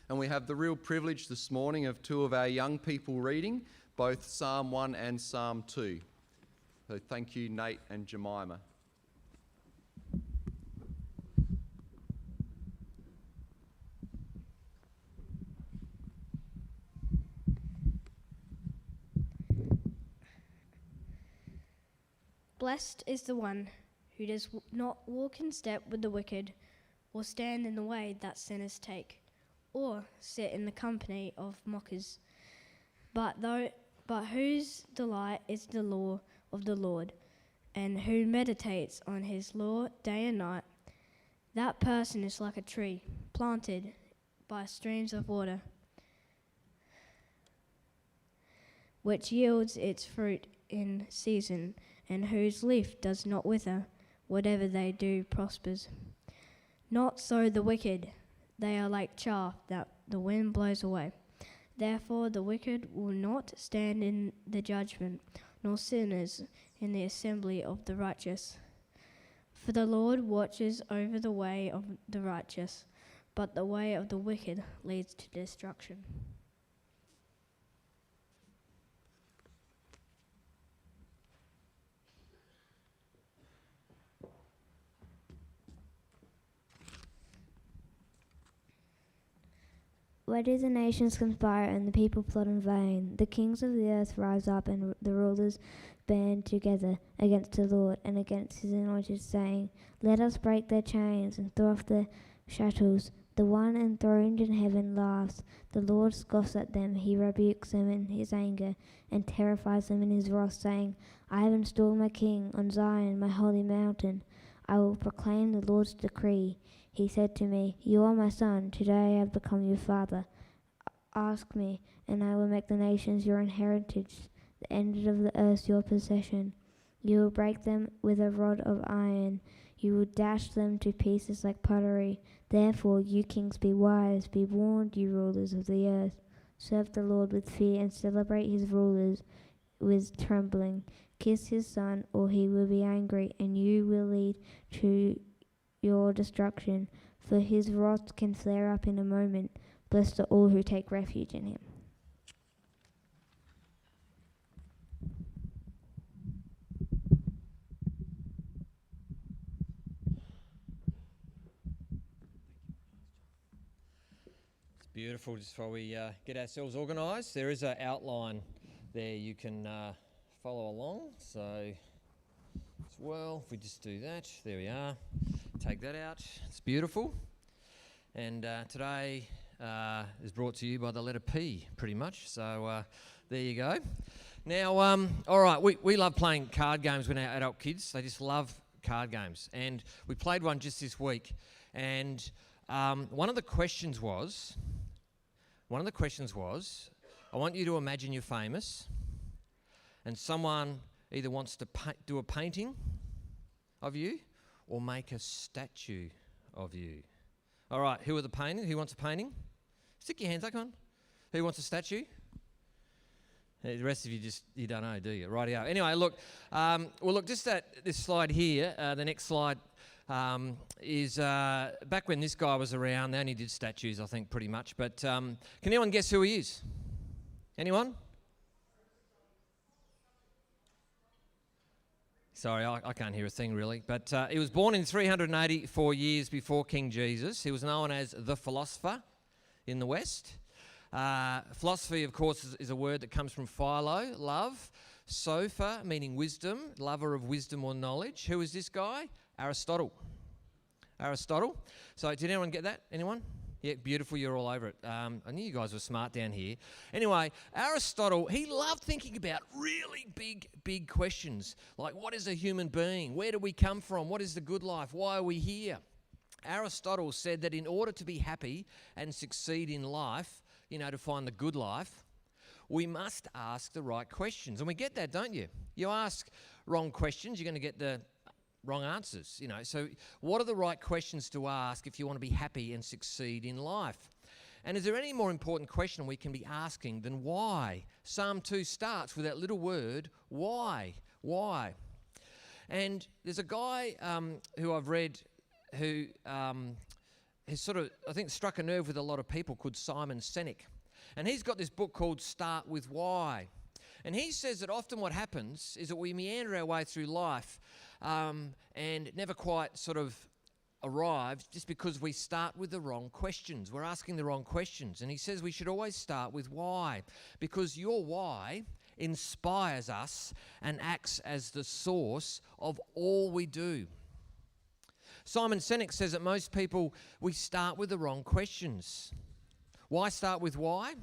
And we have the real privilege this morning of two of our young people reading, both Psalm 1 and Psalm 2. So thank you, Nate and Jemima. Blessed is the one who does not walk in step with the wicked, or stand in the way that sinners take, or sit in the company of mockers, but whose delight is the law of the Lord, and who meditates on his law day and night. That person is like a tree planted by streams of water, which yields its fruit in season, and whose leaf does not wither. Whatever they do prospers. Not so the wicked. They are like chaff that the wind blows away. Therefore the wicked will not stand in the judgment, nor sinners in the assembly of the righteous. For the Lord watches over the way of the righteous, but the way of the wicked leads to destruction. Why do the nations conspire and the people plot in vain? The kings of the earth rise up and the rulers band together against the Lord and against his anointed, saying, Let us break their chains and throw off their shackles. The one enthroned in heaven laughs. The Lord scoffs at them. He rebukes them in his anger and terrifies them in his wrath, saying, I have installed my king on Zion, my holy mountain. I will proclaim the Lord's decree. He said to me, You are my son, today I have become your father. Ask me, and I will make the nations your inheritance, the end of the earth your possession. You will break them with a rod of iron. You will dash them to pieces like pottery. Therefore, you kings, be wise, be warned, you rulers of the earth. Serve the Lord with fear and celebrate his rulers with trembling. Kiss his son, or he will be angry, and you will lead to your destruction, for his wrath can flare up in a moment. Blessed are all who take refuge in him. It's beautiful. Just before we get ourselves organised, there is an outline there you can follow along. So as well, if we just do that, there we are. Take that out. It's beautiful. And today is brought to you by the letter P, pretty much. So there you go. Now, all right, we love playing card games with our adult kids. They just love card games. And we played one just this week. And one of the questions was, I want you to imagine you're famous and someone either wants to do a painting of you or make a statue of you. All right, who are the painters? Who wants a painting? Stick your hands up, come on. Who wants a statue? The rest of you don't know, do you? Rightio. Anyway, look, just at this slide here, the next slide is back when this guy was around. They only did statues, I think, pretty much. But can anyone guess who he is? Anyone? Sorry, I can't hear a thing really. But he was born in 384 years before King Jesus. He was known as the philosopher in the West. Philosophy, of course, is a word that comes from philo, love. Sopher, meaning wisdom, lover of wisdom or knowledge. Who is this guy? Aristotle. So did anyone get that? Anyone? Yeah, beautiful, you're all over it. I knew you guys were smart down here. Anyway, Aristotle, he loved thinking about really big questions, like what is a human being? Where do we come from? What is the good life? Why are we here? Aristotle said that in order to be happy and succeed in life, to find the good life, we must ask the right questions. And we get that, don't you? You ask wrong questions, you're going to get the wrong answers, So what are the right questions to ask if you want to be happy and succeed in life? And is there any more important question we can be asking than why? Psalm 2 starts with that little word, why? Why? And there's a guy who I've read who has sort of, I think, struck a nerve with a lot of people, called Simon Sinek. And he's got this book called Start With Why. And he says that often what happens is that we meander our way through life and never quite sort of arrive just because we start with the wrong questions. We're asking the wrong questions. And he says we should always start with why, because your why inspires us and acts as the source of all we do. Simon Sinek says that most people, we start with the wrong questions. Why start with why?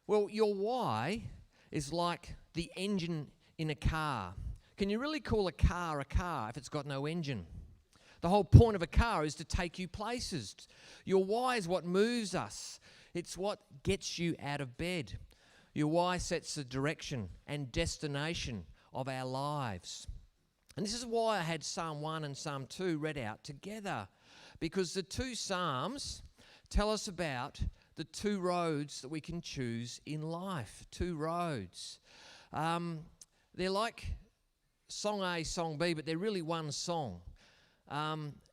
Well, your why is like the engine in a car. Can you really call a car if it's got no engine? The whole point of a car is to take you places. Your why is what moves us. It's what gets you out of bed. Your why sets the direction and destination of our lives. And this is why I had Psalm 1 and Psalm 2 read out together, because the two Psalms tell us about the two roads that we can choose in life. Two roads. They're like song A, song B, but they're really one song.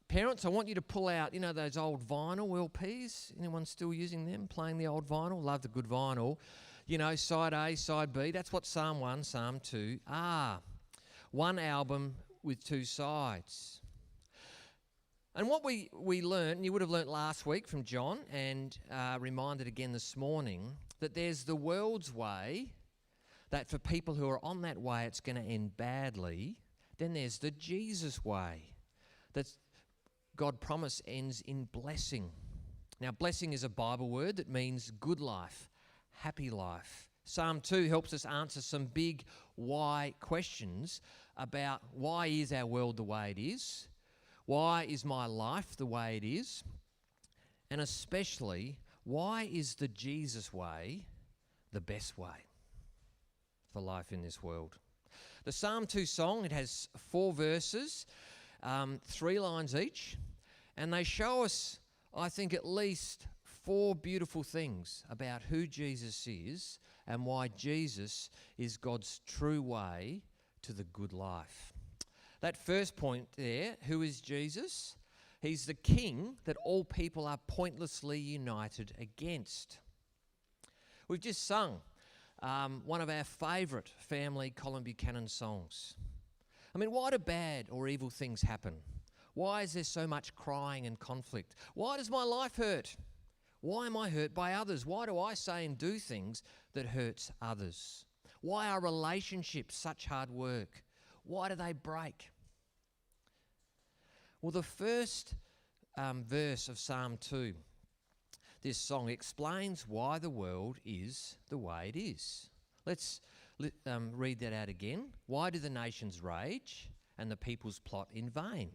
Parents, I want you to pull out, those old vinyl LPs. Anyone still using them, playing the old vinyl? Love the good vinyl. Side A, side B. That's what Psalm 1, Psalm 2 are. One album with two sides. And what we learned, and you would have learnt last week from John, and reminded again this morning, that there's the world's way, that for people who are on that way it's going to end badly. Then there's the Jesus way, that God promised ends in blessing. Now, blessing is a Bible word that means good life, happy life. Psalm 2 helps us answer some big why questions about why is our world the way it is, why is my life the way it is, and especially why is the Jesus way the best way for life in this world. The Psalm 2 song, it has 4 verses, 3 lines each, and they show us, I think, at least 4 beautiful things about who Jesus is and why Jesus is God's true way to the good life. That first point there, who is Jesus? He's the king that all people are pointlessly united against. We've just sung one of our favourite family Colin Buchanan songs. I mean, why do bad or evil things happen? Why is there so much crying and conflict? Why does my life hurt? Why am I hurt by others? Why do I say and do things that hurts others? Why are relationships such hard work? Why do they break? Well, the first verse of Psalm 2, this song explains why the world is the way it is. Let's read that out again. Why do the nations rage and the peoples plot in vain?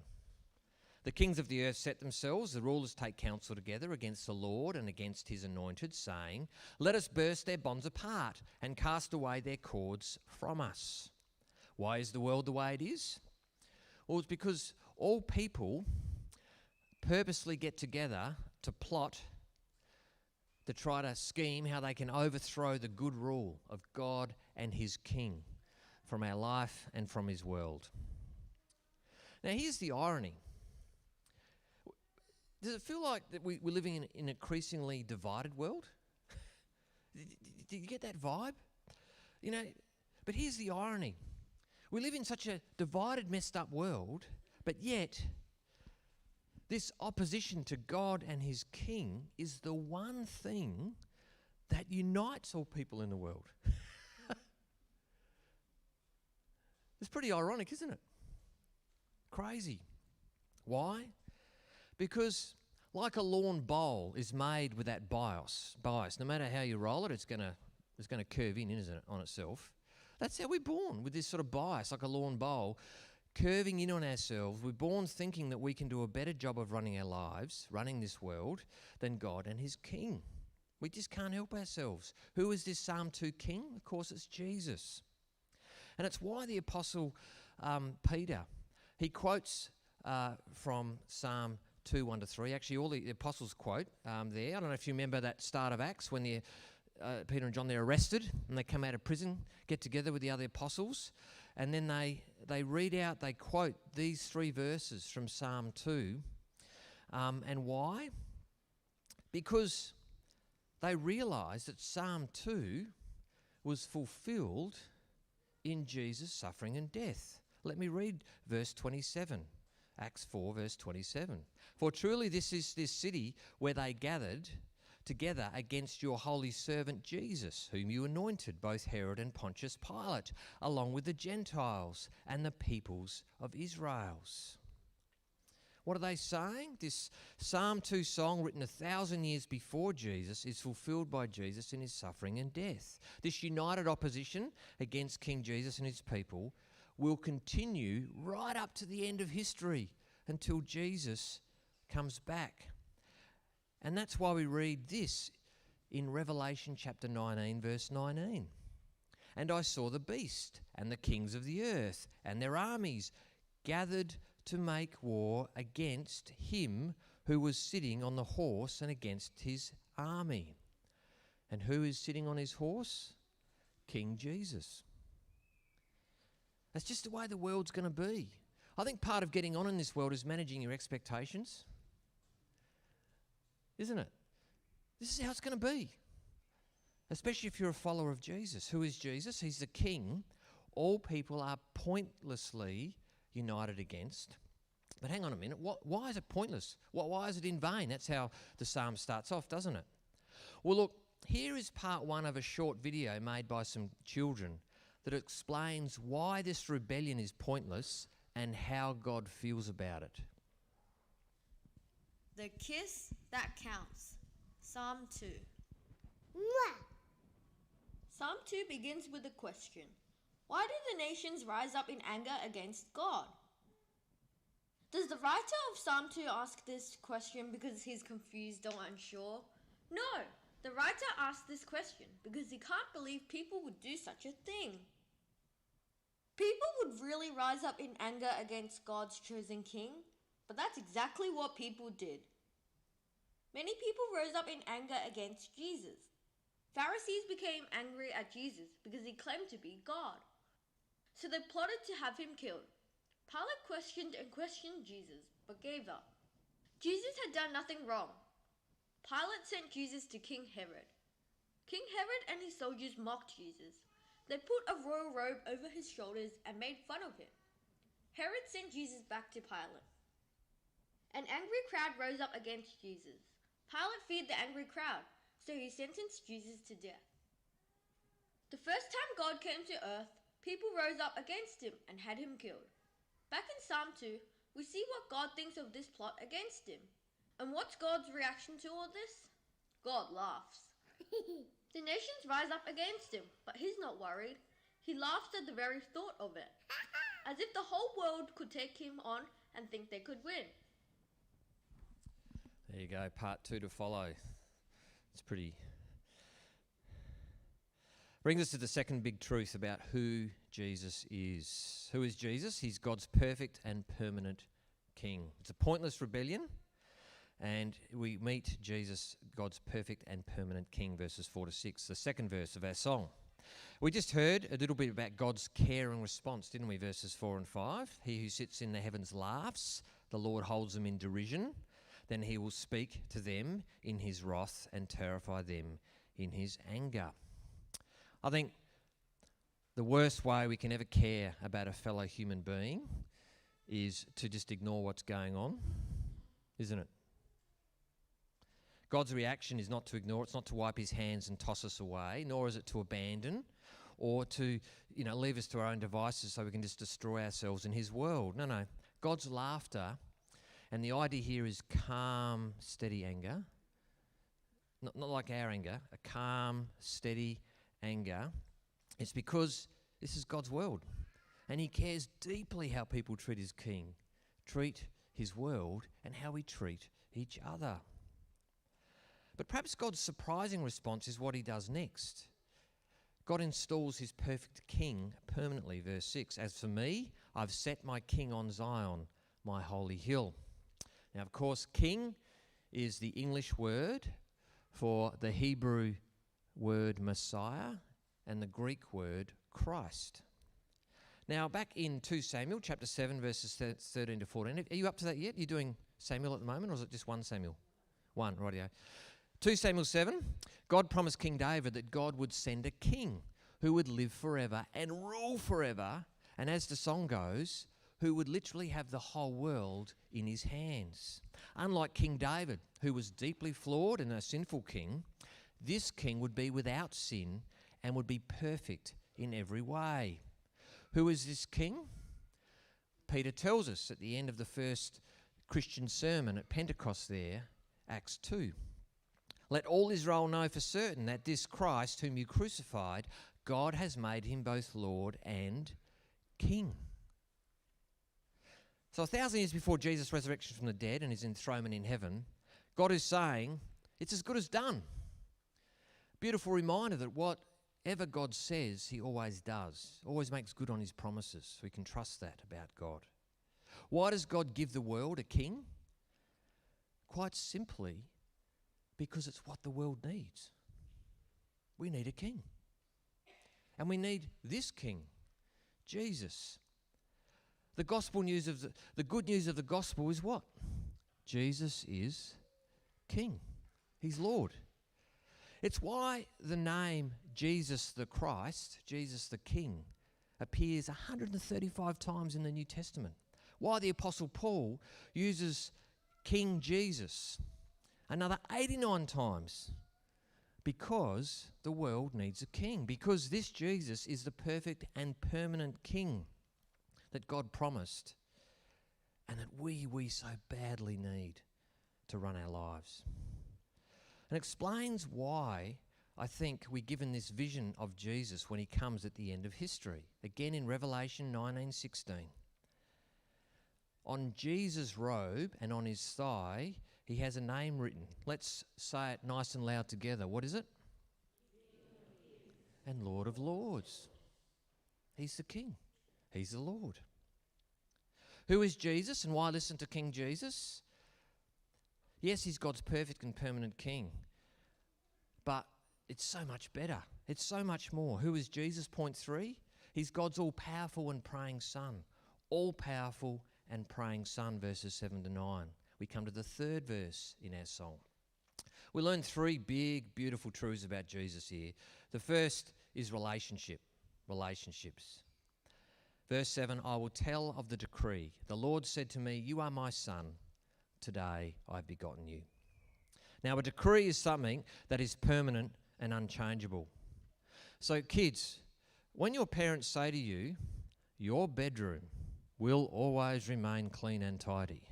The kings of the earth set themselves, the rulers take counsel together against the Lord and against his anointed, saying, let us burst their bonds apart and cast away their cords from us. Why is the world the way it is? Well, it's because all people purposely get together to plot, to try to scheme how they can overthrow the good rule of God and his king from our life and from his world. Now, here's the irony. Does it feel like that we're living in an increasingly divided world? Do you get that vibe? But here's the irony. We live in such a divided, messed up world, but yet this opposition to God and his king is the one thing that unites all people in the world. It's pretty ironic, isn't it? Crazy. Why? Because like a lawn bowl is made with that bias. No matter how you roll it, it's going to curve in, isn't it, on itself? That's how we're born, with this sort of bias, like a lawn bowl, curving in on ourselves. We're born thinking that we can do a better job of running our lives, running this world, than God and his king. We just can't help ourselves. Who is this Psalm 2 king? Of course, it's Jesus. And it's why the Apostle Peter, he quotes from Psalm 2, 1-3. Actually, all the apostles quote there. I don't know if you remember that start of Acts when Peter and John, they're arrested and they come out of prison, get together with the other apostles, and then they read out, they quote these 3 verses from Psalm 2 And why? Because they realised that Psalm 2 was fulfilled in Jesus' suffering and death. Let me read verse 27. Acts 4, verse 27. For truly this is this city where they gathered together against your holy servant Jesus, whom you anointed, both Herod and Pontius Pilate, along with the Gentiles and the peoples of Israel's. What are they saying? This Psalm 2 song, written 1,000 years before Jesus, is fulfilled by Jesus in his suffering and death. This united opposition against King Jesus and his people will continue right up to the end of history until Jesus comes back. And that's why we read this in Revelation chapter 19, verse 19. And I saw the beast and the kings of the earth and their armies gathered to make war against him who was sitting on the horse and against his army. And who is sitting on his horse? King Jesus. That's just the way the world's going to be. I think part of getting on in this world is managing your expectations. Isn't it? This is how it's going to be. Especially if you're a follower of Jesus. Who is Jesus? He's the King all people are pointlessly united against. But hang on a minute, why is it pointless? Why is it in vain? That's how the psalm starts off, doesn't it? Well, look, here is part one of a short video made by some children that explains why this rebellion is pointless and how God feels about it. The kiss that counts. Psalm 2. Psalm 2 begins with a question. Why do the nations rise up in anger against God? Does the writer of Psalm 2 ask this question because he's confused or unsure? No, the writer asked this question because he can't believe people would do such a thing. People would really rise up in anger against God's chosen king, but that's exactly what people did. Many people rose up in anger against Jesus. Pharisees became angry at Jesus because he claimed to be God. So they plotted to have him killed. Pilate questioned and questioned Jesus, but gave up. Jesus had done nothing wrong. Pilate sent Jesus to King Herod. King Herod and his soldiers mocked Jesus. They put a royal robe over his shoulders and made fun of him. Herod sent Jesus back to Pilate. An angry crowd rose up against Jesus. Pilate feared the angry crowd, so he sentenced Jesus to death. The first time God came to earth, people rose up against him and had him killed. Back in Psalm 2, we see what God thinks of this plot against him. And what's God's reaction to all this? God laughs. The nations rise up against him, but he's not worried. He laughs at the very thought of it, as if the whole world could take him on and think they could win. There you go, part 2 to follow. It's pretty... Brings us to the second big truth about who Jesus is. Who is Jesus? He's God's perfect and permanent King. It's a pointless rebellion, and we meet Jesus, God's perfect and permanent King, verses 4 to 6, the second verse of our song. We just heard a little bit about God's care and response, didn't we? Verses 4 and 5. He who sits in the heavens laughs, the Lord holds them in derision. Then he will speak to them in his wrath and terrify them in his anger. I think the worst way we can ever care about a fellow human being is to just ignore what's going on, isn't it? God's reaction is not to ignore, it's not to wipe his hands and toss us away, nor is it to abandon or to, leave us to our own devices so we can just destroy ourselves in his world. No. God's laughter, and the idea here is calm, steady anger, not like our anger, a calm, steady anger. It's because this is God's world, and he cares deeply how people treat his king, treat his world, and how we treat each other. But perhaps God's surprising response is what he does next. God installs his perfect king permanently, verse 6. As for me, I've set my king on Zion, my holy hill. Now, of course, king is the English word for the Hebrew word Messiah and the Greek word Christ. Now, back in 2 Samuel chapter 7, verses 13 to 14, are you up to that yet? You're doing Samuel at the moment, or is it just 1 Samuel? 1, rightio. 2 Samuel 7, God promised King David that God would send a king who would live forever and rule forever, and as the song goes, who would literally have the whole world in his hands. Unlike King David, who was deeply flawed and a sinful king, this king would be without sin and would be perfect in every way. Who is this king? Peter tells us at the end of the first Christian sermon at Pentecost there, Acts 2. Let all Israel know for certain that this Christ whom you crucified, God has made him both Lord and King. So 1,000 years before Jesus' resurrection from the dead and his enthronement in heaven, God is saying, it's as good as done. Beautiful reminder that whatever God says, he always does, always makes good on his promises. We can trust that about God. Why does God give the world a king? Quite simply, because it's what the world needs. We need a king. And we need this king, Jesus. The gospel news of the good news of the gospel is what? Jesus is King. He's Lord. It's why the name Jesus the Christ, Jesus the King, appears 135 times in the New Testament. Why the Apostle Paul uses King Jesus another 89 times. Because the world needs a king. Because this Jesus is the perfect and permanent king that God promised and that we so badly need to run our lives. And explains why I think we're given this vision of Jesus when he comes at the end of history. Again in Revelation 19:16. On Jesus' robe and on his thigh, he has a name written. Let's say it nice and loud together. What is it? And Lord of Lords. He's the King. He's the Lord. Who is Jesus and why listen to King Jesus? Yes, he's God's perfect and permanent King. But it's so much better. It's so much more. Who is Jesus? Point 3. He's God's all-powerful and praying Son. All-powerful and praying Son, verses 7 to 9. We come to the third verse in our song. We learn 3 big, beautiful truths about Jesus here. The first is relationships. Verse 7, I will tell of the decree. The Lord said to me, you are my son. Today I have begotten you. Now, a decree is something that is permanent and unchangeable. So, kids, when your parents say to you, your bedroom will always remain clean and tidy,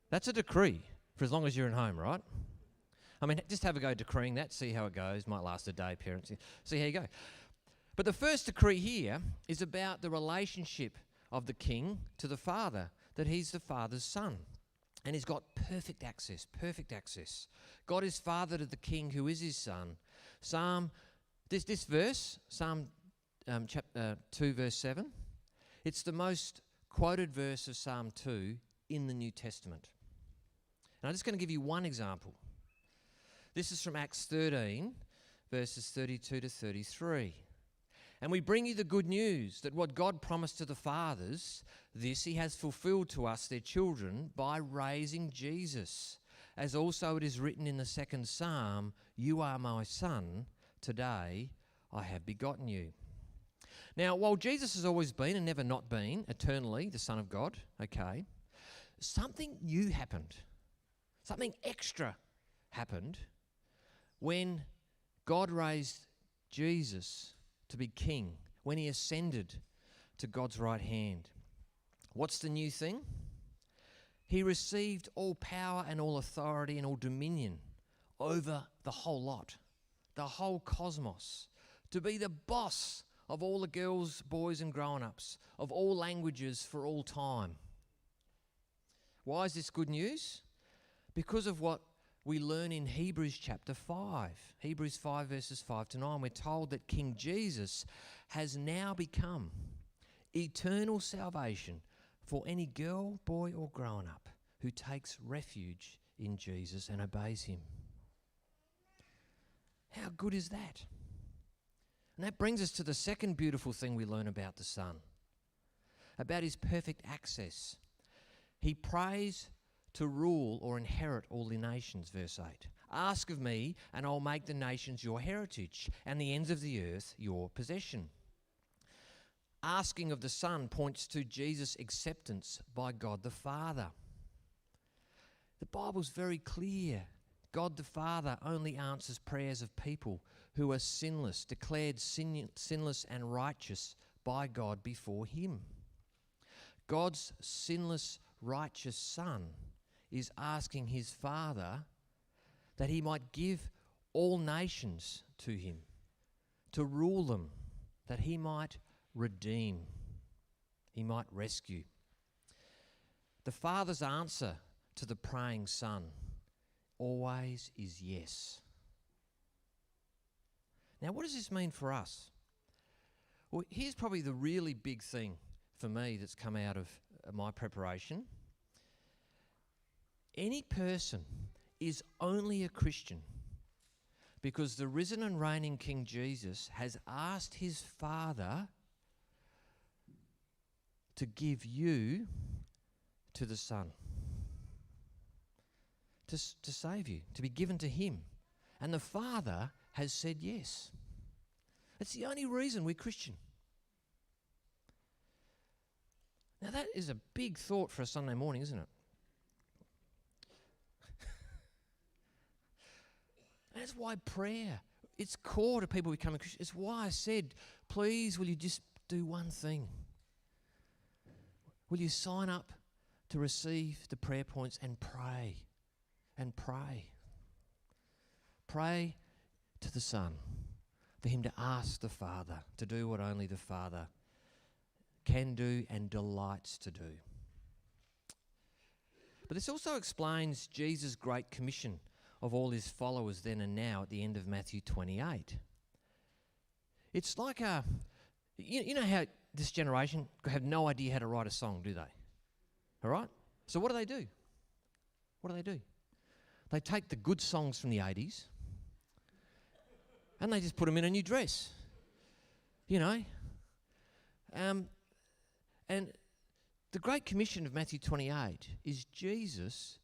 that's a decree for as long as you're at home, right? I mean, just have a go decreeing that, see how it goes. Might last a day, parents. See how you go. But the first decree here is about the relationship of the king to the father, that he's the father's son. And he's got perfect access. God is father to the king who is his son. This verse, Psalm chapter 2, verse 7, it's the most quoted verse of Psalm 2 in the New Testament. And I'm just going to give you one example. This is from Acts 13, verses 32 to 33. And we bring you the good news that what God promised to the fathers, this he has fulfilled to us, their children, by raising Jesus. As also it is written in the 2nd Psalm, you are my son, today I have begotten you. Now, while Jesus has always been and never not been, eternally the Son of God, okay, something new happened. Something extra happened when God raised Jesus to be king, when he ascended to God's right hand. What's the new thing? He received all power and all authority and all dominion over the whole lot, the whole cosmos, to be the boss of all the girls, boys and grown-ups, of all languages for all time. Why is this good news? Because of what we learn in Hebrews chapter 5. Hebrews 5 verses 5 to 9. We're told that King Jesus has now become eternal salvation for any girl, boy or grown-up who takes refuge in Jesus and obeys him. How good is that? And that brings us to the second beautiful thing we learn about the Son, about his perfect access. He prays to rule or inherit all the nations, verse 8. Ask of me, and I'll make the nations your heritage, and the ends of the earth your possession. Asking of the Son points to Jesus' acceptance by God the Father. The Bible's very clear. God the Father only answers prayers of people who are sinless, declared sinless and righteous by God before him. God's sinless, righteous Son is asking his Father that he might give all nations to him, to rule them, that he might redeem, he might rescue. The Father's answer to the praying Son always is yes. Now, what does this mean for us? Well, here's probably the really big thing for me that's come out of my preparation. Any person is only a Christian because the risen and reigning King Jesus has asked his Father to give you to the Son, to save you, to be given to him. And the Father has said yes. That's the only reason we're Christian. Now that is a big thought for a Sunday morning, isn't it? That's why prayer, it's core to people becoming Christian. It's why I said, please, will you just do one thing? Will you sign up to receive the prayer points and pray? And pray. Pray to the Son, for him to ask the Father to do what only the Father can do and delights to do. But this also explains Jesus' great commission of all his followers then and now at the end of Matthew 28. It's like you know how this generation have no idea how to write a song, do they? All right? So what do? What do? They take the good songs from the 80s and they just put them in a new dress, you know. And the Great Commission of Matthew 28 is Jesus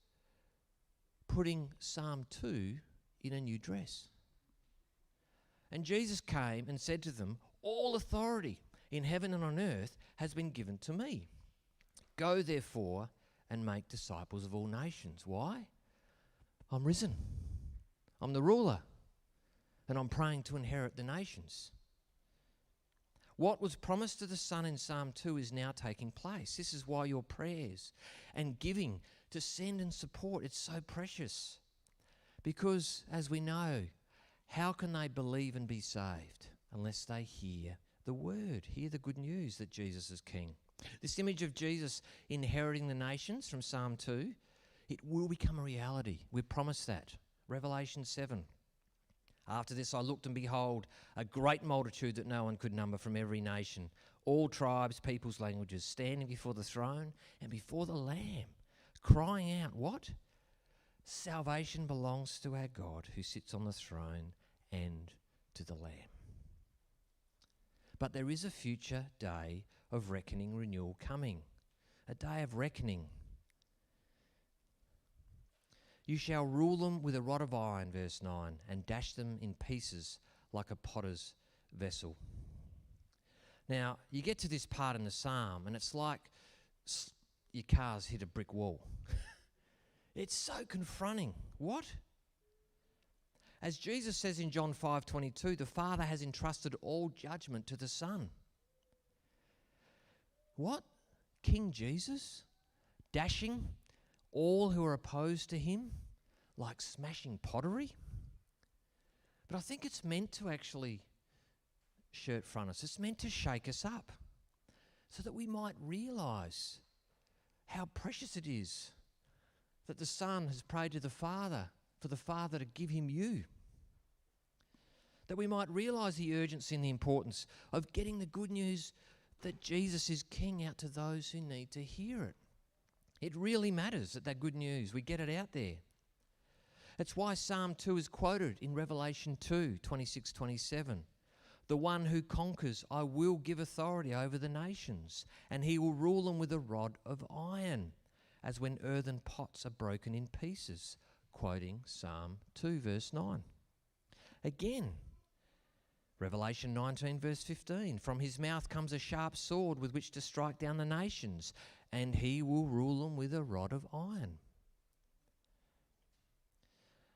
putting Psalm 2 in a new dress. And Jesus came and said to them, all authority in heaven and on earth has been given to me. Go therefore and make disciples of all nations. Why? I'm risen. I'm the ruler. And I'm praying to inherit the nations. What was promised to the Son in Psalm 2 is now taking place. This is why your prayers and giving to send and support, it's so precious. Because, as we know, how can they believe and be saved unless they hear the word, hear the good news that Jesus is King? This image of Jesus inheriting the nations from Psalm 2, it will become a reality. We're promised that. Revelation 7. After this I looked, and behold, a great multitude that no one could number from every nation, all tribes, peoples, languages, standing before the throne and before the Lamb, crying out, what? Salvation belongs to our God who sits on the throne and to the Lamb. But there is a future day of reckoning, renewal coming, a day of reckoning. You shall rule them with a rod of iron, verse 9, and dash them in pieces like a potter's vessel. Now, you get to this part in the psalm, and it's like your car's hit a brick wall. It's so confronting. What? As Jesus says in John 5:22, the Father has entrusted all judgment to the Son. What? King Jesus? Dashing all who are opposed to him like smashing pottery? But I think it's meant to actually shirt front us. It's meant to shake us up so that we might realise how precious it is that the Son has prayed to the Father for the Father to give him you. That we might realise the urgency and the importance of getting the good news that Jesus is King out to those who need to hear it. It really matters that good news, we get it out there. It's why Psalm 2 is quoted in Revelation 2, 26, 27. The one who conquers, I will give authority over the nations, and he will rule them with a rod of iron. as when earthen pots are broken in pieces, quoting Psalm 2 verse 9. Again, Revelation 19 verse 15, from his mouth comes a sharp sword with which to strike down the nations, and he will rule them with a rod of iron.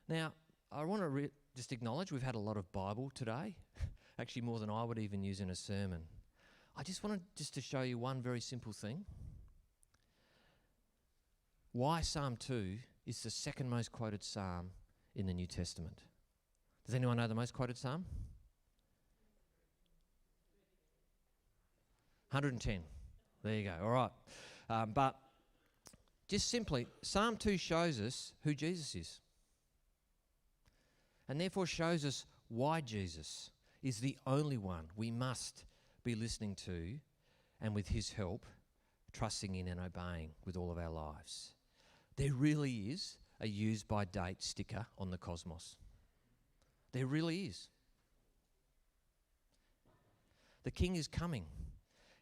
Now, I want to just acknowledge we've had a lot of Bible today, actually more than I would even use in a sermon. I just wanted just to show you one very simple thing. Why Psalm 2 is the second most quoted psalm in the New Testament. Does anyone know the most quoted psalm? 110. There you go. All right. But just simply, Psalm 2 shows us who Jesus is. And therefore shows us why Jesus is the only one we must be listening to, and with his help, trusting in and obeying with all of our lives. There really is a used by date sticker on the cosmos. There really is. The King is coming.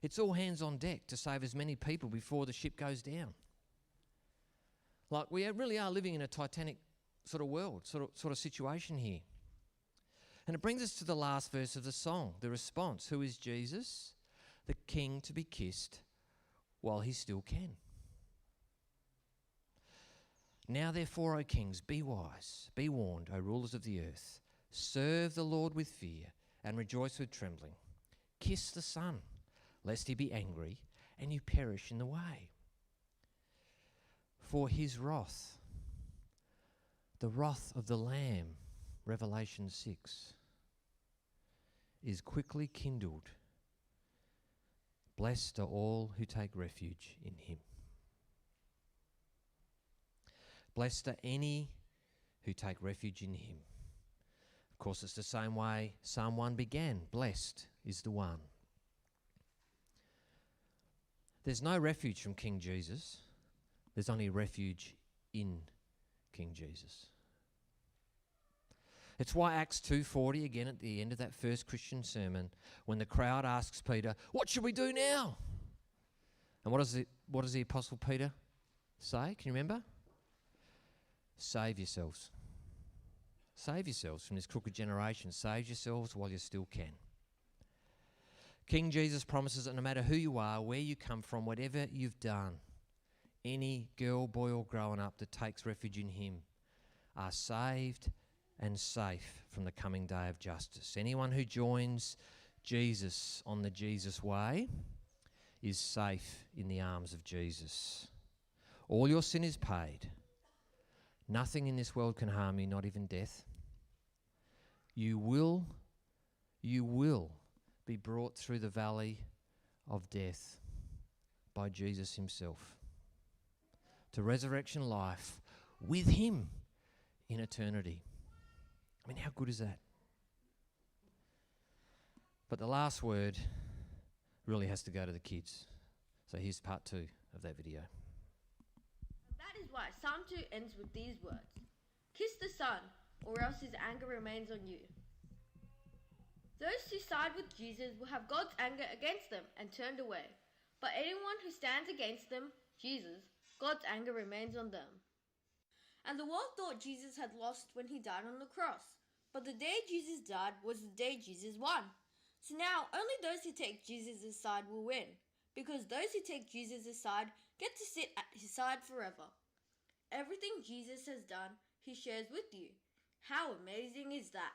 It's all hands on deck to save as many people before the ship goes down. Like, we really are living in a Titanic sort of world, sort of situation here. And it brings us to the last verse of the song, the response. Who is Jesus? The King to be kissed while he still can. Now therefore, O kings, be wise, be warned, O rulers of the earth. Serve the Lord with fear and rejoice with trembling. Kiss the Son, lest he be angry and you perish in the way. For his wrath, the wrath of the Lamb, Revelation 6, is quickly kindled. Blessed are all who take refuge in him. Blessed are any who take refuge in him. Of course, it's the same way Psalm 1 began. Blessed is the one. There's no refuge from King Jesus. There's only refuge in King Jesus. It's why Acts 2:40, again at the end of that first Christian sermon, when the crowd asks Peter, what should we do now? And what does the Apostle Peter say? Can you remember? Save yourselves. Save yourselves from this crooked generation. Save yourselves while you still can. King Jesus promises that no matter who you are, where you come from, whatever you've done, any girl, boy or growing up that takes refuge in him are saved and safe from the coming day of justice. Anyone who joins Jesus on the Jesus way is safe in the arms of Jesus. All your sin is paid. Nothing in this world can harm you, not even death. You will be brought through the valley of death by Jesus himself to resurrection life with him in eternity. I mean, how good is that? But the last word really has to go to the kids. So here's part 2 of that video. That is why Psalm 2 ends with these words. Kiss the Son, or else his anger remains on you. Those who side with Jesus will have God's anger against them and turned away. But anyone who stands against them, Jesus, God's anger remains on them. And the world thought Jesus had lost when he died on the cross. But the day Jesus died was the day Jesus won. So now only those who take Jesus' side will win, because those who take Jesus' side get to sit at his side forever. Everything Jesus has done, he shares with you. How amazing is that?